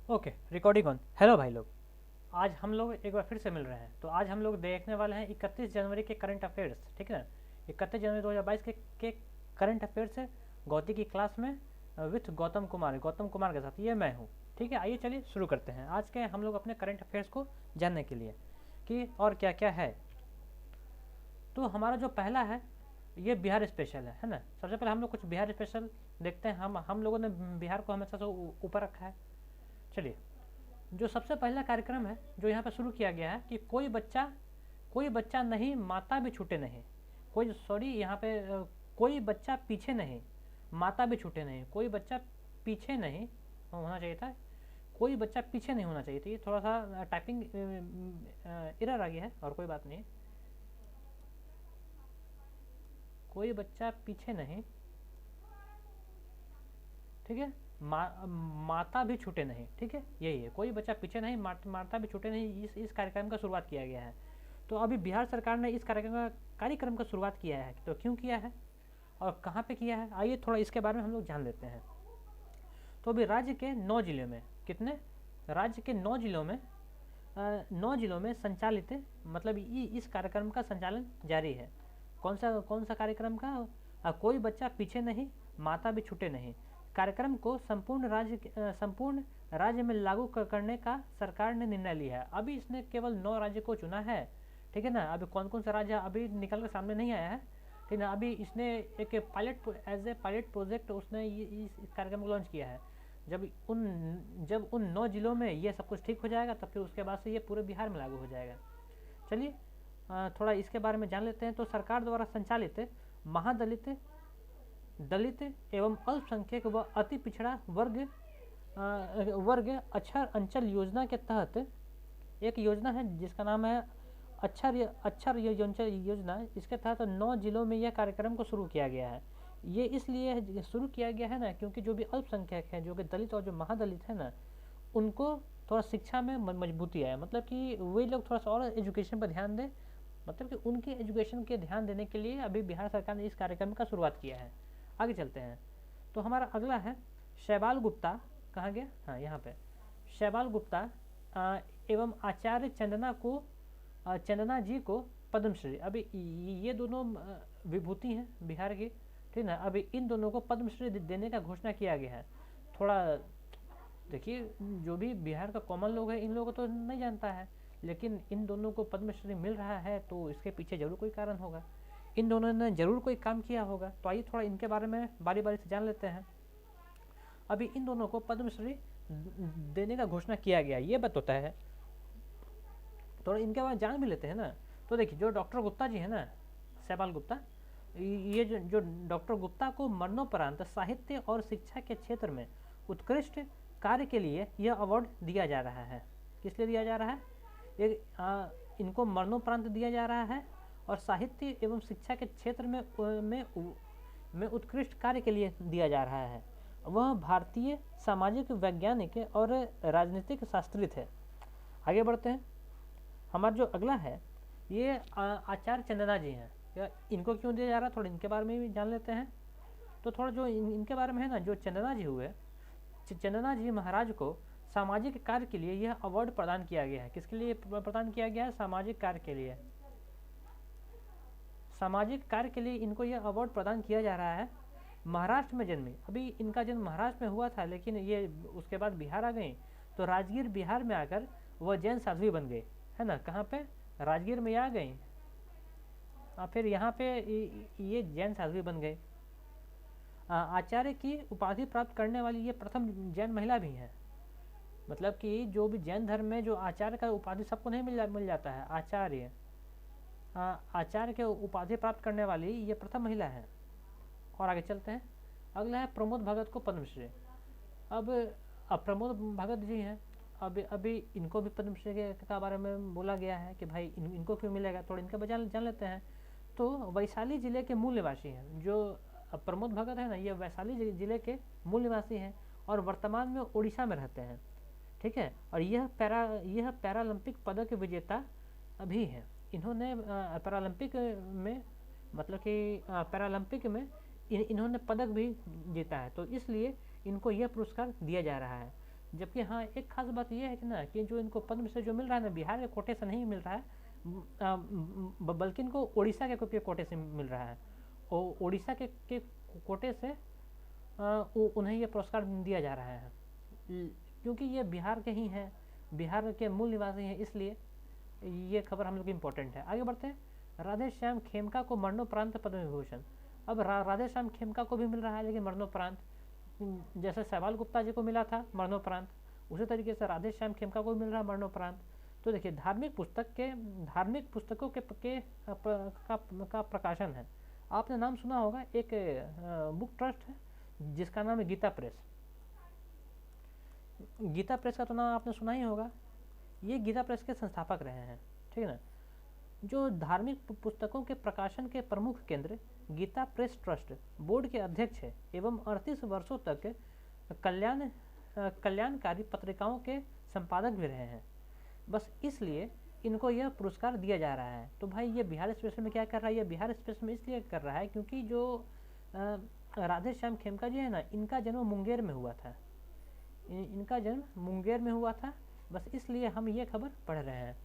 Okay, recording on. Hello भाई लोग, आज हम लोग एक बार फिर से मिल रहे हैं। तो आज हम लोग देखने वाले हैं 31 जनवरी के करंट अफेयर्स, ठीक है ना। 31 जनवरी 2022 के करंट अफेयर्स है गौती की क्लास में विथ गौतम कुमार के साथ। ये मैं हूँ, ठीक है। आइए चलिए शुरू करते हैं आज के हम लोग अपने करंट अफेयर्स को जानने के लिए कि और क्या क्या है। तो हमारा जो पहला है ये बिहार स्पेशल है ना। सबसे पहले हम लोग कुछ बिहार स्पेशल देखते हैं। हम लोगों ने बिहार को हमेशा से ऊपर रखा है। चलिए, जो सबसे पहला कार्यक्रम है जो यहाँ पर शुरू किया गया है कि कोई बच्चा नहीं माता भी छूटे नहीं। कोई सॉरी यहाँ पे कोई बच्चा पीछे नहीं माता भी छूटे नहीं। कोई बच्चा पीछे नहीं होना चाहिए था, कोई बच्चा पीछे नहीं होना चाहिए था। ये थोड़ा सा टाइपिंग एरर आ गया है और कोई बात नहीं। कोई बच्चा पीछे नहीं, ठीक है। माता भी छूटे नहीं, ठीक है। यही है, कोई बच्चा पीछे नहीं माता भी छूटे नहीं। इस कार्यक्रम का शुरुआत किया गया है। तो अभी बिहार सरकार ने इस कार्यक्रम का शुरुआत किया है। तो क्यों किया है और कहाँ पे किया है, आइए थोड़ा इसके बारे में हम लोग जान लेते हैं। तो अभी राज्य के 9 जिलों में कितने राज्य के 9 जिलों में 9 जिलों में संचालित मतलब इस कार्यक्रम का संचालन जारी है। कौन सा कार्यक्रम का? कोई बच्चा पीछे नहीं माता भी छूटे नहीं कार्यक्रम को संपूर्ण राज्य में लागू करने का सरकार ने निर्णय लिया है। अभी इसने केवल 9 राज्य को चुना है, ठीक है ना। अभी कौन कौन सा राज्य अभी निकल कर सामने नहीं आया है, ठीक है ना। अभी इसने एक पायलट प्रोजेक्ट उसने इस कार्यक्रम को लॉन्च किया है। जब उन 9 जिलों में ये सब कुछ ठीक हो जाएगा तब फिर उसके बाद से ये पूरे बिहार में लागू हो जाएगा। चलिए थोड़ा इसके बारे में जान लेते हैं। तो सरकार द्वारा संचालित महादलित दलित एवं अल्पसंख्यक व अति पिछड़ा वर्ग अक्षर अंचल योजना के तहत एक योजना है जिसका नाम है अक्षर योजना। इसके तहत 9 जिलों में यह कार्यक्रम को शुरू किया गया है। ये इसलिए शुरू किया गया है ना क्योंकि जो भी अल्पसंख्यक है, जो कि दलित और जो महादलित है ना, उनको थोड़ा शिक्षा में मजबूती आए। मतलब कि वे लोग थोड़ा सा और एजुकेशन पर ध्यान दें। मतलब कि उनके एजुकेशन के ध्यान देने के लिए अभी बिहार सरकार ने इस कार्यक्रम का शुरुआत किया है। आगे चलते हैं। तो हमारा अगला है शैवाल गुप्ता। कहाँ गया? हाँ, यहाँ पे शैवाल गुप्ता एवं आचार्य चंदना जी को पद्मश्री। अभी ये दोनों विभूति हैं बिहार की, ठीक ना। अभी इन दोनों को पद्मश्री देने का घोषणा किया गया है। थोड़ा देखिए, जो भी बिहार का कॉमन लोग है इन लोगों को तो नहीं जानता है, लेकिन इन दोनों को पद्मश्री मिल रहा है तो इसके पीछे जरूर कोई कारण होगा। इन दोनों ने जरूर कोई काम किया होगा। तो आइए थोड़ा इनके बारे में बारी बारी से जान लेते हैं। अभी इन दोनों को पद्मश्री देने का घोषणा किया गया, ये बताता है। थोड़ा इनके बारे में जान भी लेते हैं ना। तो देखिए, जो डॉक्टर गुप्ता जी है ना, शैवाल गुप्ता, ये जो डॉक्टर गुप्ता को मरणोपरांत साहित्य और शिक्षा के क्षेत्र में उत्कृष्ट कार्य के लिए यह अवार्ड दिया जा रहा है। किस लिए दिया जा रहा है? इनको मरणोपरांत दिया जा रहा है और साहित्य एवं शिक्षा के क्षेत्र में उत्कृष्ट कार्य के लिए दिया जा रहा है। वह भारतीय सामाजिक वैज्ञानिक और राजनीतिक शास्त्री थे। आगे बढ़ते हैं। हमारा जो अगला है ये आचार्य चंदना जी हैं। इनको क्यों दिया जा रहा है, थोड़ा इनके बारे में भी जान लेते हैं। तो थोड़ा जो इनके बारे में है ना, जो चंदना जी हुए, चंदना जी महाराज को सामाजिक कार्य के लिए यह अवार्ड प्रदान किया गया है। किसके लिए प्रदान किया गया है? सामाजिक कार्य के लिए। सामाजिक कार्य के लिए इनको यह अवार्ड प्रदान किया जा रहा है। महाराष्ट्र में जन्मी। अभी इनका जन्म महाराष्ट्र में हुआ था, लेकिन ये उसके बाद बिहार आ गई। तो राजगीर बिहार में आकर वह जैन साध्वी बन गए, है ना। कहाँ पे? राजगीर में आ गई और फिर यहाँ पे ये जैन साध्वी बन गए। आचार्य की उपाधि प्राप्त करने वाली ये प्रथम जैन महिला भी हैं। मतलब कि जो भी जैन धर्म में जो आचार्य का उपाधि सबको नहीं मिल जाता है। आचार्य के उपाधि प्राप्त करने वाली ये प्रथम महिला है। और आगे चलते हैं। अगला है प्रमोद भगत को पद्मश्री। अब प्रमोद भगत जी हैं। अभी इनको भी पद्मश्री के बारे में बोला गया है कि भाई इनको क्यों मिलेगा। थोड़ा इनका जान लेते हैं। तो वैशाली जिले के मूल निवासी हैं। जो प्रमोद भगत है ना, ये वैशाली जिले के मूल निवासी हैं और वर्तमान में उड़ीसा में रहते हैं, ठीक है। और यह पैरालंपिक पदक विजेता भी हैं। इन्होंने पैरालंपिक में मतलब कि पैरालंपिक में इन्होंने पदक भी जीता है। तो इसलिए इनको यह पुरस्कार दिया जा रहा है। जबकि हाँ एक खास बात ये है कि ना कि जो इनको पद्मश्री जो मिल रहा है ना, बिहार के कोटे से नहीं मिल रहा है, बल्कि इनको उड़ीसा के कोटे से मिल रहा है। और उड़ीसा के कोटे से उन्हें ये पुरस्कार दिया जा रहा है, क्योंकि ये बिहार के ही हैं, बिहार के मूल निवासी हैं, इसलिए ये खबर हम लोग की इम्पोर्टेंट है। आगे बढ़ते हैं। राधे श्याम खेमका को मरणोपरांत पद्म विभूषण। अब राधे श्याम खेमका को भी मिल रहा है, लेकिन मरणोपरांत। जैसे सहवाल गुप्ता जी को मिला था मरणोपरांत, उसी तरीके से राधे श्याम खेमका को मिल रहा है मरणोपरांत। तो देखिए धार्मिक पुस्तकों का प्रकाशन है। आपने नाम सुना होगा, एक बुक ट्रस्ट है जिसका नाम है गीता प्रेस। गीता प्रेस का तो नाम आपने सुना ही होगा। ये गीता प्रेस के संस्थापक रहे हैं, ठीक है ना। जो धार्मिक पुस्तकों के प्रकाशन के प्रमुख केंद्र गीता प्रेस ट्रस्ट बोर्ड के अध्यक्ष है एवं 38 वर्षों तक कल्याणकारी पत्रिकाओं के संपादक भी रहे हैं। बस इसलिए इनको यह पुरस्कार दिया जा रहा है। तो भाई ये बिहार स्पेशल में क्या कर रहा है, ये बिहार स्पेशल में इसलिए कर रहा है क्योंकि जो राधे श्याम खेमका जी है ना, इनका जन्म मुंगेर में हुआ था, इनका जन्म मुंगेर में हुआ था। बस इसलिए हम ये खबर पढ़ रहे हैं।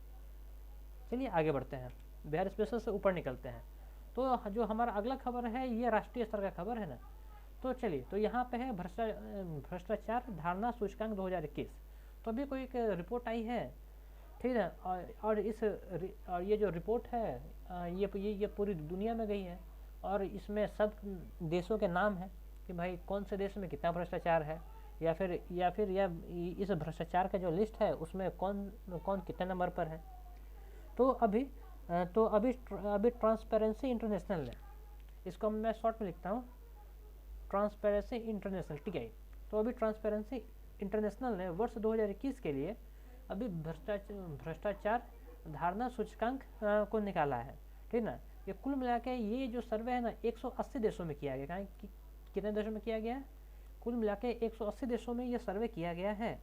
चलिए आगे बढ़ते हैं, बिहार स्पेशल से ऊपर निकलते हैं। तो जो हमारा अगला खबर है ये राष्ट्रीय स्तर का खबर है ना। तो चलिए, तो यहाँ पे है भ्रष्टाचार धारणा सूचकांक 2021। तो अभी कोई एक रिपोर्ट आई है, ठीक है, और ये जो रिपोर्ट है ये पूरी दुनिया में गई है, और इसमें सब देशों के नाम है कि भाई कौन से देश में कितना भ्रष्टाचार है, या फिर इस भ्रष्टाचार का जो लिस्ट है उसमें कौन कितने नंबर पर है। तो अभी ट्रांसपेरेंसी इंटरनेशनल है, इसको मैं शॉर्ट में लिखता हूँ, ट्रांसपेरेंसी इंटरनेशनल, ठीक है। तो अभी ट्रांसपेरेंसी इंटरनेशनल ने वर्ष 2021 के लिए अभी भ्रष्टाचार धारणा सूचकांक को निकाला है, ठीक ना। ये कुल मिला के ये जो सर्वे है ना 180 देशों में किया गया है। कितने देशों में किया गया है? कुल मिला के 180 देशों में ये सर्वे किया गया है,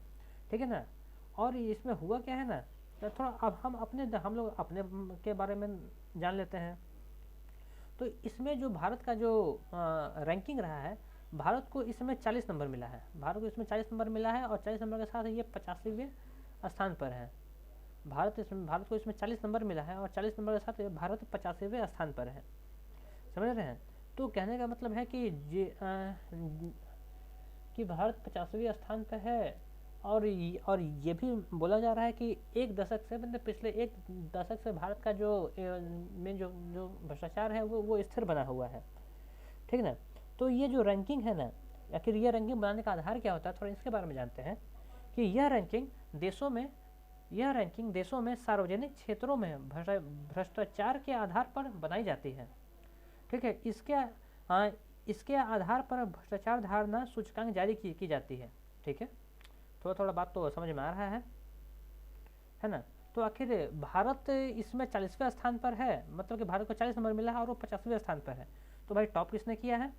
ठीक है ना। और इसमें हुआ क्या है ना, तो थोड़ा अब हम लोग अपने के बारे में जान लेते हैं। तो इसमें जो भारत का जो रैंकिंग रहा है, भारत को इसमें 40 नंबर मिला है। भारत को इसमें 40 नंबर मिला है, और 40 नंबर के साथ ये 85वें स्थान पर है। भारत को इसमें 40 नंबर मिला है, और 40 नंबर के साथ भारत 85वें स्थान पर है। समझ रहे हैं? तो कहने का मतलब है कि भारत 50वें स्थान पर है, और ये भी बोला जा रहा है कि एक दशक से, मतलब पिछले एक दशक से भारत का जो भ्रष्टाचार है वो स्थिर बना हुआ है, ठीक ना। तो ये जो रैंकिंग है ना, आखिर ये रैंकिंग बनाने का आधार क्या होता है, थोड़ा इसके बारे में जानते हैं। कि यह रैंकिंग देशों में सार्वजनिक क्षेत्रों में भ्रष्टाचार के आधार पर बनाई जाती है, ठीक है। इसके आधार पर भ्रष्टाचार धारणा सूचकांक जारी की जाती है, ठीक है। थोड़ा बात तो समझ में आ रहा है ना। तो आखिर भारत इसमें 40वें स्थान पर है, मतलब कि भारत को 40 नंबर मिला है और वो 50वें स्थान पर है। तो भाई टॉप किसने किया है?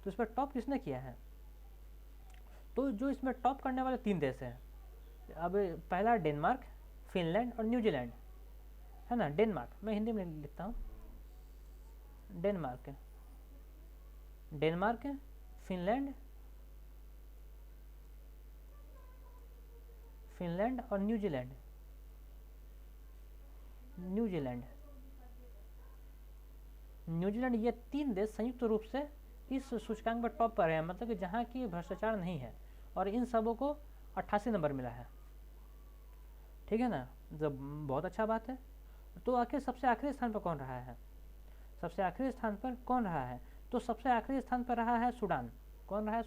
तो इस पर टॉप किसने किया है? तो जो इसमें टॉप करने वाले 3 देश हैं, अब पहला डेनमार्क, फिनलैंड और न्यूजीलैंड, है ना। डेनमार्क, मैं हिंदी में लिखता हूँ, डेनमार्क, फिनलैंड और न्यूजीलैंड। ये 3 देश संयुक्त रूप से इस सूचकांक पर टॉप पर है, मतलब कि जहाँ की भ्रष्टाचार नहीं है, और इन सबों को 88 नंबर मिला है, ठीक है ना। जब बहुत अच्छा बात है। तो आखिर सबसे आखिरी स्थान पर कौन रहा है? तो सबसे आखिरी स्थान पर रहा है सूडान। कौन रहा है?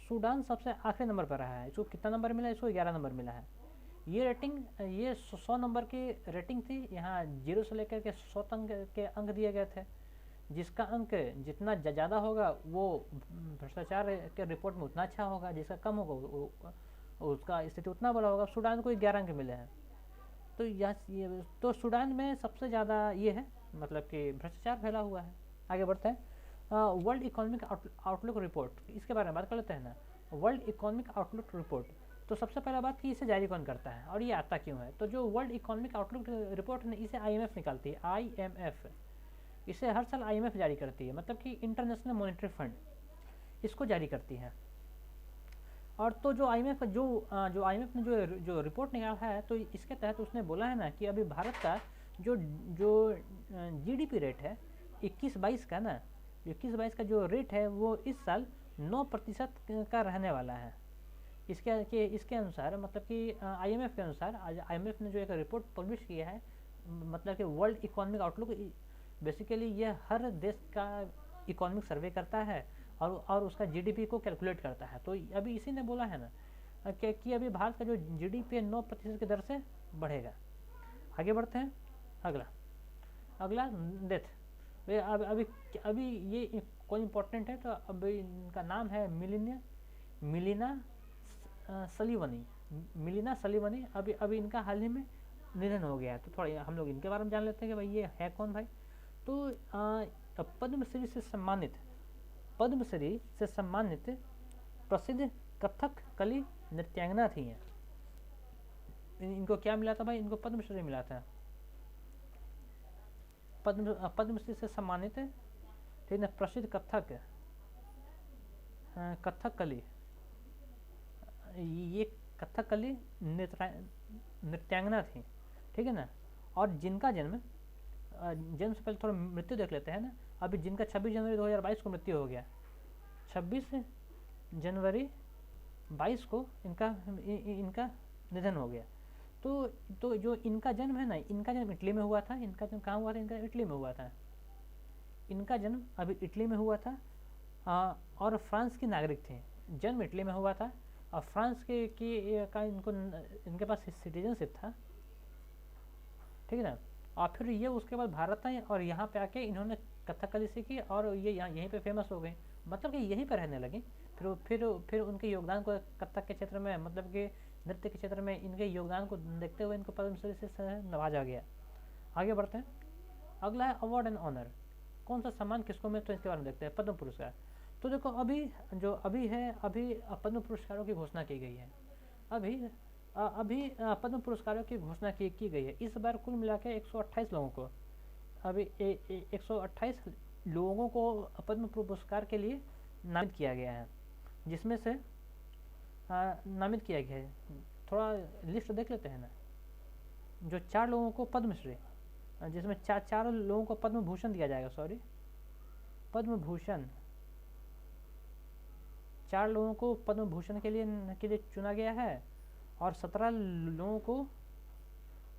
सूडान सबसे आखिरी नंबर पर रहा है। इसको कितना नंबर मिला? इसको 11 नंबर मिला है। ये 100 नंबर की रेटिंग थी। यहाँ 0 से लेकर के 100 तक के अंक दिए गए थे। जिसका अंक जितना ज़्यादा होगा वो भ्रष्टाचार के रिपोर्ट में उतना अच्छा होगा, जिसका कम होगा उसका स्थिति उतना बड़ा होगा। सूडान को 11 अंक मिले हैं। तो सूडान में सबसे ज़्यादा ये है, मतलब कि भ्रष्टाचार फैला हुआ है। आगे बढ़ते हैं। वर्ल्ड इकोनॉमिक आउटलुक रिपोर्ट, इसके बारे में बात कर लेते हैं ना। वर्ल्ड इकोनॉमिक आउटलुक रिपोर्ट, तो सबसे पहला बात कि इसे जारी कौन करता है और ये आता क्यों है। तो जो वर्ल्ड इकोनॉमिक आउटलुक रिपोर्ट है, इसे IMF निकालती है। IMF इसे हर साल IMF जारी करती है, मतलब कि इंटरनेशनल मॉनेटरी फंड इसको जारी करती है। और तो जो आईएमएफ जो आईएमएफ ने जो रिपोर्ट निकाला है, तो इसके तहत उसने बोला है ना कि अभी भारत का जो जो जीडीपी रेट है 21-22 का ना, 21-22 का जो रेट है वो इस साल 9% का रहने वाला है। इसके अनुसार, मतलब कि आईएमएफ के अनुसार, आज आईएमएफ ने जो एक रिपोर्ट पब्लिश किया है, मतलब कि वर्ल्ड इकोनॉमिक आउटलुक, बेसिकली ये हर देश का इकोनॉमिक सर्वे करता है और उसका जीडीपी को कैलकुलेट करता है। तो अभी इसी ने बोला है ना कि अभी भारत का जो जीडीपी है 9% की दर से बढ़ेगा। आगे बढ़ते हैं। अगला डेथ। अभी अभी ये कौन इम्पोर्टेंट है, तो अभी इनका नाम है मिलिना सलीवनी। अभी इनका हाल ही में निधन हो गया है। तो थोड़ा हम लोग इनके बारे में जान लेते हैं कि भाई ये है कौन भाई। तो पद्मश्री से सम्मानित प्रसिद्ध कथक कली नृत्यांगना थी हैं। इनको क्या मिला था भाई, इनको पद्मश्री मिला था। पद्मश्री से सम्मानित, ठीक है, प्रसिद्ध कथकली, ये कथकली नृत्यांगना थी, ठीक है ना। और जिनका जन्म से पहले थोड़ा मृत्यु देख लेते हैं ना। अभी जिनका 26 जनवरी 2022 को मृत्यु हो गया, 26 जनवरी 22 को इनका निधन हो गया। तो जो इनका जन्म है ना, इनका जन्म इटली में हुआ था। इनका जन्म कहाँ हुआ था, इनका इटली में हुआ था। इनका जन्म अभी इटली में हुआ था और फ्रांस की नागरिक थे। जन्म इटली में हुआ था और फ्रांस का इनके पास सिटीजनशिप था, ठीक है ना। और फिर ये उसके बाद भारत आए और यहाँ पे आके इन्होंने कथकली सीखी और ये यहीं पे फेमस हो गए, मतलब कि यहीं पे रहने लगे। फिर उनके योगदान को कथक के क्षेत्र में, मतलब कि नृत्य के क्षेत्र में इनके योगदान को देखते हुए इनको पद्मश्री से नवाजा गया। आगे बढ़ते हैं। अगला है अवार्ड एंड ऑनर। कौन सा सम्मान किसको मिले, तो इसके बारे में देखते हैं। पद्म पुरस्कार। तो देखो अभी पद्म पुरस्कारों की घोषणा की गई है। अभी पद्म पुरस्कारों की घोषणा की गई है। इस बार कुल मिला के 128 लोगों को, अभी 128 लोगों को पद्म पुरस्कार के लिए नामित किया गया है, जिसमें से नामित किया गया है। थोड़ा लिस्ट देख लेते हैं ना। जो 4 लोगों को पद्मश्री, जिसमें चार लोगों को पद्म भूषण दिया जाएगा, पद्म भूषण 4 लोगों को पद्म भूषण के लिए चुना गया है और 17 लोगों को,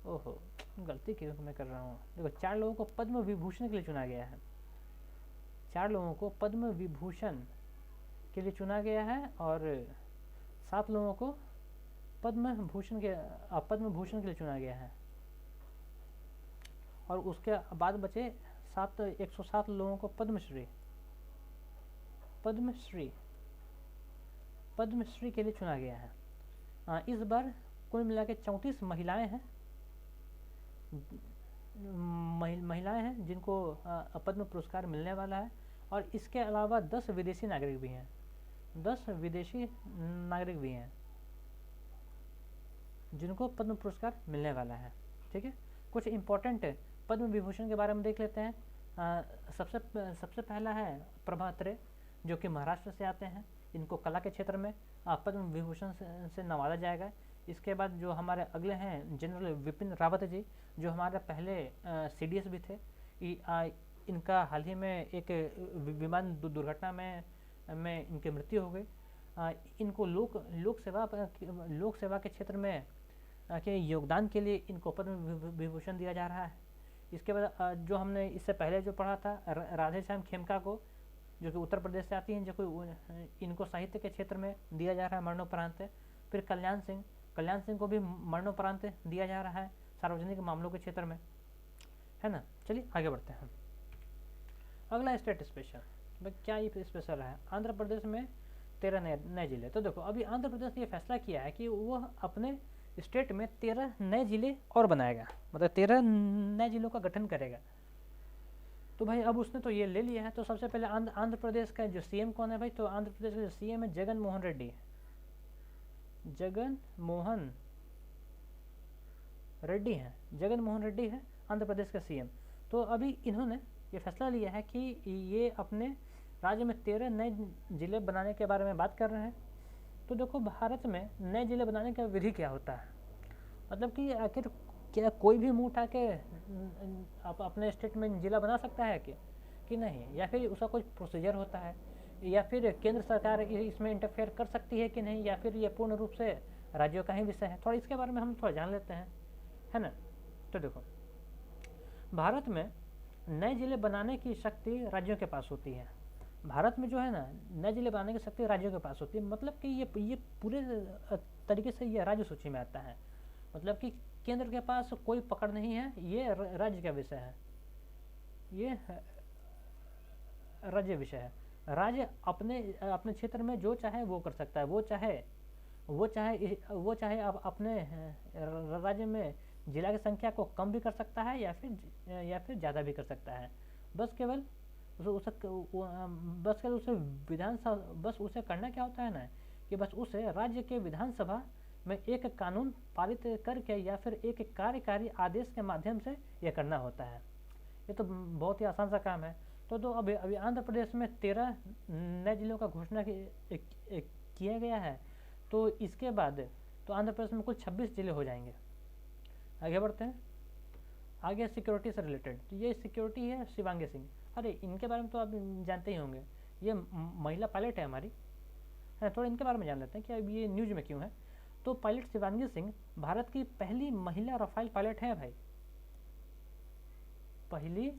ओहो गलती क्यों मैं कर रहा हूँ, देखो 4 लोगों को पद्म विभूषण के लिए चुना गया है। 4 लोगों को पद्म विभूषण के लिए चुना गया है और 7 लोगों को पद्म भूषण के लिए चुना गया है। और उसके बाद बचे 107 लोगों को पद्मश्री के लिए चुना गया है। इस बार कुल मिला के 34 महिलाएं हैं जिनको पद्म पुरस्कार मिलने वाला है। और इसके अलावा 10 विदेशी नागरिक भी हैं जिनको पद्म पुरस्कार मिलने वाला है, ठीक है। कुछ इम्पोर्टेंट पद्म विभूषण के बारे में देख लेते हैं। सबसे पहला है प्रभा अत्रे, जो कि महाराष्ट्र से आते हैं। इनको कला के क्षेत्र में पद्म विभूषण से नवाजा जाएगा। इसके बाद जो हमारे अगले हैं जनरल विपिन रावत जी, जो हमारे पहले CDS भी थे। इनका हाल ही में एक विमान दुर्घटना में इनकी मृत्यु हो गई। इनको लोक सेवा के क्षेत्र में के योगदान के लिए इनको पद्म विभूषण दिया जा रहा है। इसके बाद जो हमने इससे पहले जो पढ़ा था राधेश्याम खेमका को, जो कि उत्तर प्रदेश से आती हैं, जो इनको साहित्य के क्षेत्र में दिया जा रहा है मरणोपरांत। फिर कल्याण सिंह को भी मरणोपरांत दिया जा रहा है सार्वजनिक मामलों के क्षेत्र में, है ना। चलिए आगे बढ़ते हैं। अगला स्टेट स्पेशल, क्या ये स्पेशल है। आंध्र प्रदेश में 13 नए जिले। तो देखो अभी आंध्र प्रदेश ने ये फैसला किया है कि वह अपने स्टेट में 13 नए जिले और बनाएगा, मतलब 13 नए जिलों का गठन करेगा। तो भाई अब उसने तो ये ले लिया है। तो सबसे पहले आंध्र प्रदेश का जो CM कौन है भाई, तो आंध्र प्रदेश का जो CM है जगन मोहन रेड्डी है। जगन मोहन रेड्डी है आंध्र प्रदेश का CM। तो अभी इन्होंने ये फैसला लिया है कि ये अपने राज्य में 13 नए जिले बनाने के बारे में बात कर रहे हैं। तो देखो भारत में नए ज़िले बनाने का विधि क्या होता है, मतलब कि आखिर क्या कोई भी मुँह उठा के आप अपने स्टेट में ज़िला बना सकता है कि नहीं, या फिर उसका कुछ प्रोसीजर होता है, या फिर केंद्र सरकार इसमें इंटरफेयर कर सकती है कि नहीं, या फिर ये पूर्ण रूप से राज्यों का ही विषय है। थोड़ा इसके बारे में हम थोड़ा जान लेते हैं, है ना। तो देखो भारत में नए ज़िले बनाने की शक्ति राज्यों के पास होती है। भारत में जो है ना, नए ज़िले बनाने की शक्ति राज्यों के पास होती है, मतलब कि ये पूरे तरीके से ये राज्य सूची में आता है, मतलब कि केंद्र के पास कोई पकड़ नहीं है, ये राज्य का विषय है, ये राज्य विषय है। राज्य अपने अपने क्षेत्र में जो चाहे वो कर सकता है, वो चाहे अब अपने राज्य में जिला की संख्या को कम भी कर सकता है या फिर ज़्यादा भी कर सकता है। बस केवल उसे करना क्या होता है ना, कि बस उसे राज्य के विधानसभा में एक कानून पारित करके या फिर एक कार्यकारी आदेश के माध्यम से यह करना होता है। ये तो बहुत ही आसान सा काम है। तो अभी आंध्र प्रदेश में 13 नए जिलों का घोषणा किया गया है। तो इसके बाद तो आंध्र प्रदेश में कुल 26 जिले हो जाएंगे। आगे बढ़ते हैं। आगे सिक्योरिटी से रिलेटेड, तो ये सिक्योरिटी है शिवांगी सिंह। अरे इनके बारे में तो आप जानते ही होंगे, ये महिला पायलट है हमारी, है। थोड़ा इनके बारे में जान लेते हैं कि अब ये न्यूज़ में क्यों है। तो पायलट शिवांगी सिंह भारत की पहली महिला रफाल पायलट है भाई, पहली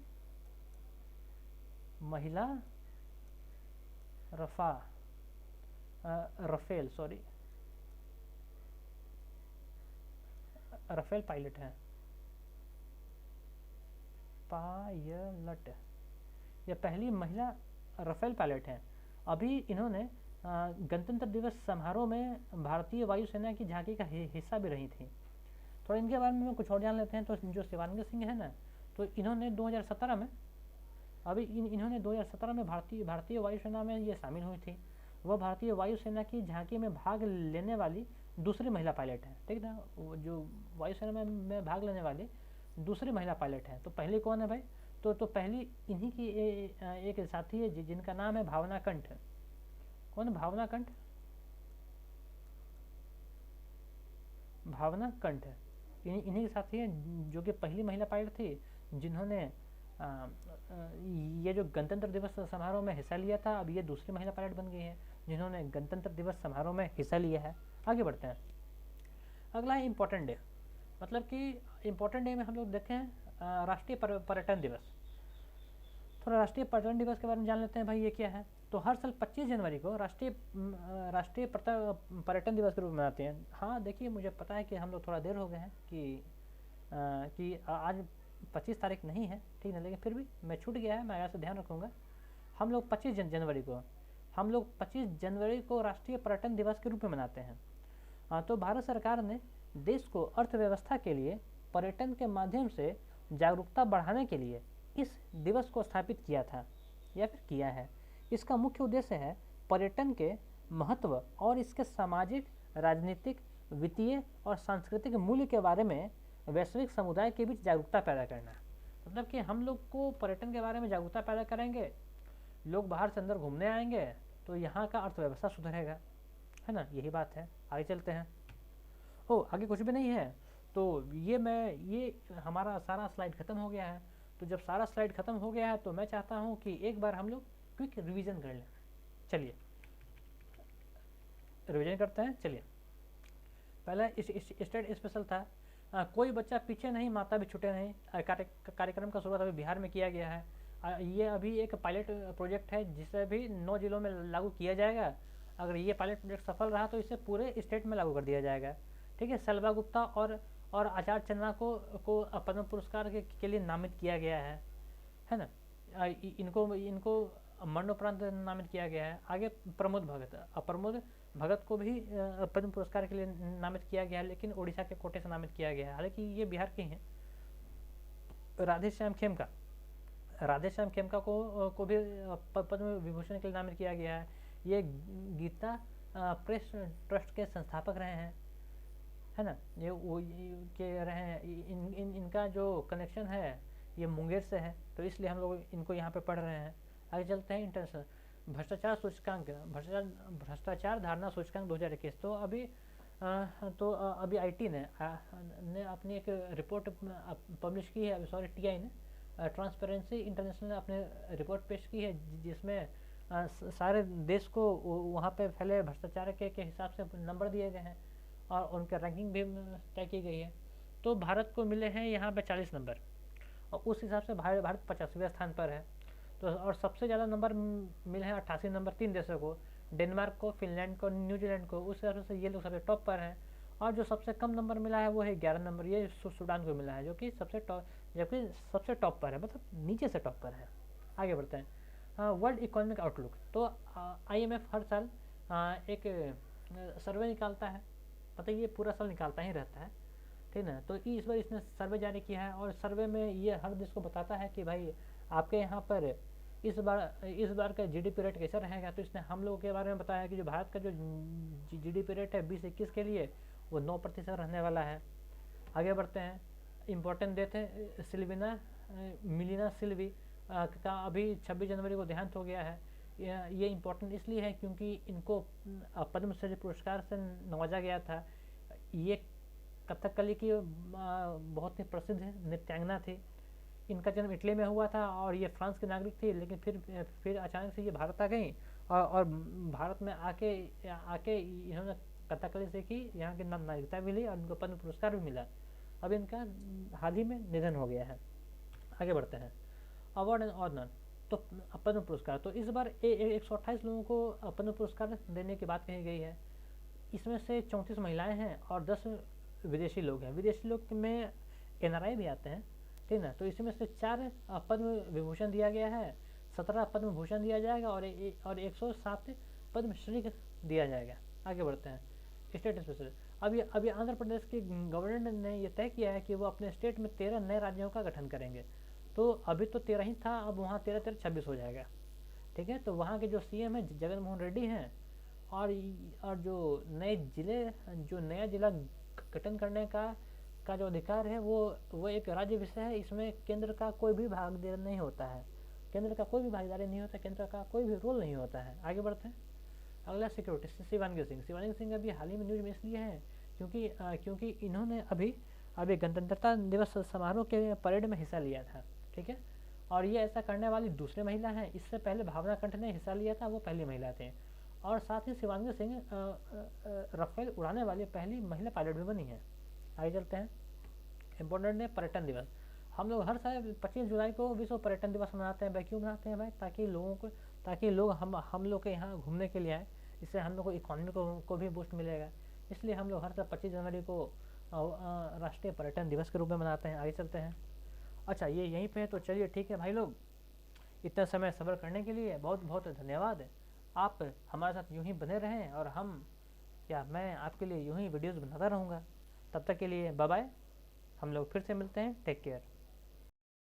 महिला रफेल पायलट है, ये पहली महिला रफेल पायलट हैं। अभी इन्होंने गणतंत्र दिवस समारोह में भारतीय वायुसेना की झांकी का हिस्सा भी रही थी। थोड़ा इनके बारे में कुछ और जान लेते हैं। तो जो शिवांगी सिंह है ना, तो इन्होंने 2017 में इन्होंने 2017 में भारतीय वायुसेना में ये शामिल हुई थी। वह भारतीय वायुसेना की झांकी में भाग लेने वाली दूसरी महिला पायलट है, ठीक ना। जो वायुसेना में भाग लेने वाली दूसरी महिला पायलट है। तो पहली कौन है भाई, तो पहली इन्हीं की एक साथी है जिनका नाम है भावना कंठ। कौन है भावना कंठ? भावना कंठ इन्हीं के साथी है जो कि पहली महिला पायलट थी जिन्होंने ये जो गणतंत्र दिवस समारोह में हिस्सा लिया था। अब ये दूसरी महिला पायलट बन गई है जिन्होंने गणतंत्र दिवस समारोह में हिस्सा लिया है। आगे बढ़ते हैं। अगला है इम्पोर्टेंट डे, मतलब कि इम्पोर्टेंट डे में हम लोग देखें राष्ट्रीय पर्यटन दिवस। थोड़ा राष्ट्रीय पर्यटन दिवस के बारे में जान लेते हैं भाई, ये क्या है। तो हर साल 25 जनवरी को राष्ट्रीय पर्यटन दिवस के रूप में मनाते हैं। हाँ देखिए, मुझे पता है कि हम लोग थोड़ा देर हो गए हैं कि आज 25 तारीख नहीं है, ठीक है, लेकिन फिर भी मैं छूट गया है, मैं आगे से ध्यान रखूँगा। हम लोग 25 जनवरी को राष्ट्रीय पर्यटन दिवस के रूप में मनाते हैं। तो भारत सरकार ने देश को अर्थव्यवस्था के लिए पर्यटन के माध्यम से जागरूकता बढ़ाने के लिए इस दिवस को स्थापित किया था या फिर किया है। इसका मुख्य उद्देश्य है पर्यटन के महत्व और इसके सामाजिक, राजनीतिक, वित्तीय और सांस्कृतिक मूल्य के बारे में वैश्विक समुदाय के बीच जागरूकता पैदा करना। मतलब कि हम लोग को पर्यटन के बारे में जागरूकता पैदा करेंगे, लोग बाहर से अंदर घूमने आएंगे तो यहाँ का अर्थव्यवस्था सुधरेगा, है ना। यही बात है। आगे चलते हैं। आगे कुछ भी नहीं है। तो ये हमारा सारा स्लाइड ख़त्म हो गया है। तो जब सारा स्लाइड ख़त्म हो गया है तो मैं चाहता हूँ कि एक बार हम लोग क्विक रिवीजन कर लें। चलिए रिवीजन करते हैं। चलिए, पहला स्टेट स्पेशल था, कोई बच्चा पीछे नहीं, माता भी छूटे नहीं। कार्यक्रम का शुरुआत अभी बिहार में किया गया है। ये अभी एक पायलट प्रोजेक्ट है जिसे भी 9 जिलों में लागू किया जाएगा। अगर ये पायलट प्रोजेक्ट सफल रहा तो इसे पूरे स्टेट में लागू कर दिया जाएगा, ठीक है। शलभा गुप्ता और आचार्य चंद्रा को पद्म पुरस्कार के लिए नामित किया गया है ना। इनको मरणोपरांत नामित किया गया है। आगे प्रमोद भगत को भी पद्म पुरस्कार के लिए नामित किया गया है, लेकिन उड़ीसा के कोटे से नामित किया गया है, हालांकि ये बिहार के हैं। राधेश्याम खेमका को भी पद्म विभूषण के लिए नामित किया गया है। ये गीता प्रेस ट्रस्ट के संस्थापक रहे हैं, है ना। ये के रहे हैं। इनका जो कनेक्शन है ये मुंगेर से है, तो इसलिए हम लोग इनको यहाँ पे पढ़ रहे हैं। आगे चलते हैं। इंटरनेशनल भ्रष्टाचार सूचकांक, भ्रष्टाचार धारणा सूचकांक 2021। तो अभी आईटी ने अपनी एक रिपोर्ट पब्लिश की है, सॉरी टीआई ने, ट्रांसपेरेंसी इंटरनेशनल ने अपने रिपोर्ट पेश की है, जिसमें सारे देश को वहाँ पे फैले भ्रष्टाचार के हिसाब से नंबर दिए गए हैं और उनके रैंकिंग भी तय की गई है। तो भारत को मिले हैं यहाँ पे 40 नंबर, और उस हिसाब से भारत 50वें स्थान पर है। तो और सबसे ज़्यादा नंबर मिले हैं 88 नंबर 3 देशों को, डेनमार्क को, फिनलैंड को, न्यूजीलैंड को। उस हिसाब से ये लोग सबसे टॉप पर हैं। और जो सबसे कम नंबर मिला है वो है 11 नंबर, ये सूडान को मिला है, जो कि सबसे टॉप पर है, मतलब नीचे से टॉप पर है। आगे बढ़ते हैं। World economic outlook. तो IMF हर साल एक सर्वे निकालता है, मतलब ये पूरा साल निकालता ही रहता है, ठीक ना। तो इस बार इसने सर्वे जारी किया है, और सर्वे में ये हर देश को बताता है कि भाई आपके यहाँ पर इस बार का जीडीपी रेट कैसा रहेगा। तो इसने हम लोगों के बारे में बताया कि जो भारत का जो जीडीपी रेट है 2021 के लिए वो 9% रहने वाला है। आगे बढ़ते हैं। इम्पोर्टेंट डेट है सिल्विना मिलिना सिल्वी का अभी 26 जनवरी को देहांत हो गया है। ये इम्पोर्टेंट इसलिए है क्योंकि इनको पद्मश्री पुरस्कार से नवाजा गया था। ये कथकली की बहुत ही प्रसिद्ध नृत्यांगना थी। इनका जन्म इटली में हुआ था और ये फ्रांस के नागरिक थी, लेकिन फिर अचानक से ये भारत आ गई और भारत में आके इन्होंने कथकली सीखी, यहाँ की नागरिकता भी ली और इनको पद्म पुरस्कार भी मिला। अब इनका हाल ही में निधन हो गया है। आगे बढ़ते हैं। Award and honour. तो पद्म पुरस्कार, तो इस बार 128 लोगों को पद्म पुरस्कार देने की बात कही गई है। इसमें से 34 महिलाएं हैं और 10 विदेशी लोग हैं। विदेशी लोग में NRI भी आते हैं, ठीक ना। तो इसमें से 4 पद्म विभूषण दिया गया है, 17 पद्म भूषण दिया जाएगा और 107 पद्मश्री दिया जाएगा। आगे बढ़ते हैं। State special. अभी आंध्र प्रदेश के गवर्नर ने यह तय किया है कि वो अपने स्टेट में 13 नए राज्यों का गठन करेंगे। तो अभी तो 13 ही था, अब वहाँ 13 26 हो जाएगा, ठीक है। तो वहाँ के जो CM है जगन मोहन रेड्डी हैं, और जो नया जिला गठन करने का जो अधिकार है वो एक राज्य विषय है। इसमें केंद्र का कोई भी भागीदारी नहीं होता है, केंद्र का कोई भी रोल नहीं होता है। आगे बढ़ते हैं। अगला सिक्योरिटी। शिवानगी सिंह अभी हाल ही में न्यूज में इसलिए हैं क्योंकि इन्होंने अभी गणतंत्रता दिवस समारोह के परेड में हिस्सा लिया था, ठीक है। और ये ऐसा करने वाली दूसरी महिला हैं। इससे पहले भावना कंठ ने हिस्सा लिया था, वो पहली महिला थे। और साथ ही शिवानगी सिंह राफेल उड़ाने वाली पहली महिला पायलट भी बनी है। आगे चलते हैं। इम्पोर्टेंट है पर्यटन दिवस। हम लोग हर साल 25 जुलाई को विश्व पर्यटन दिवस मनाते हैं भाई। क्यों मनाते हैं भाई? ताकि लोग हम लोग के यहाँ घूमने के लिए आए। इससे हम लोग को इकॉनमी को भी बूस्ट मिलेगा। इसलिए हम लोग हर साल 25 जनवरी को राष्ट्रीय पर्यटन दिवस के रूप में मनाते हैं। आगे चलते हैं। अच्छा, ये यहीं पे है, तो चलिए ठीक है भाई लोग, इतना समय सब्र करने के लिए बहुत बहुत धन्यवाद। आप हमारे साथ यूँ ही बने रहें और मैं आपके लिए यूँ ही वीडियोज़ बनाता रहूँगा। तब तक के लिए बाय बाय। हम लोग फिर से मिलते हैं। Take care.